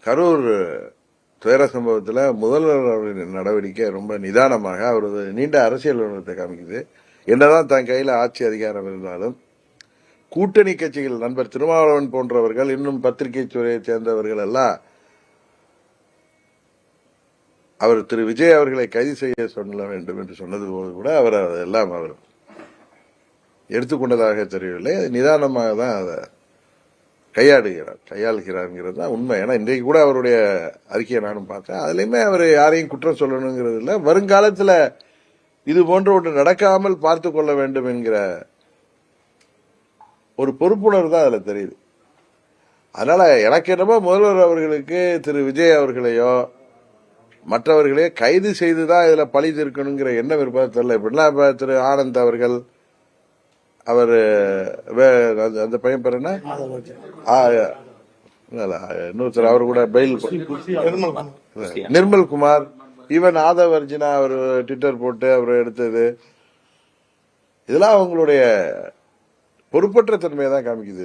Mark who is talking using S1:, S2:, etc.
S1: கரூர் துயர சம்பவத்தில் முதல்வர் அவர்களின் நடவடிக்கை ரொம்ப நிதானமாக அவரது நீண்ட அரசியல் அனுபவத்தை காமிக்குது. என்னதான் தன் கையில் ஆட்சி அதிகாரம் இருந்தாலும் கூட்டணி கட்சிகள் நண்பர் திருமாவளவன் போன்றவர்கள் இன்னும் பத்திரிகை துறையை சேர்ந்தவர்கள் எல்லாம் அவர் திரு விஜய் அவர்களை கைது செய்ய சொல்ல வேண்டும் என்று சொன்னது போது கூட அவர் அதெல்லாம் அவர் எடுத்துக்கொண்டதாக தெரியவில்லை. நிதானமாக தான் அதை கையாளுகிறார்ங்கிறது தான் உண்மை. ஏன்னா இன்றைக்கு கூட அவருடைய அறிக்கையை நானும் பார்த்தேன். அதுலயுமே அவர் யாரையும் குற்றம் சொல்லணுங்கிறது இல்லை. வருங்காலத்தில் இது போன்ற ஒன்று நடக்காமல் பார்த்து கொள்ள வேண்டும் என்கிற ஒரு பொறுப்புணர்வு தான் அதுல தெரியுது. அதனால எனக்கு என்னமோ முதல்வர் அவர்களுக்கு திரு விஜய் அவர்களையோ மற்றவர்களையோ கைது செய்துதான் இதுல பழி தீர்க்கணுங்கிற எண்ணம் இருப்பதா தெரியல. இப்படிலாம் திரு ஆனந்த் அவர்கள், அவர் அந்த பையன் பேர் என்ன, இன்னொருத்தர் அவர் கூட பெயில் நிர்மல்குமார், ஈவன் ஆதவ் அர்ஜுனா அவர் ட்விட்டர் போட்டு அவர் எடுத்தது, இதெல்லாம் அவங்களுடைய பொறுப்பற்ற தன்மையை தான் காமிக்குது.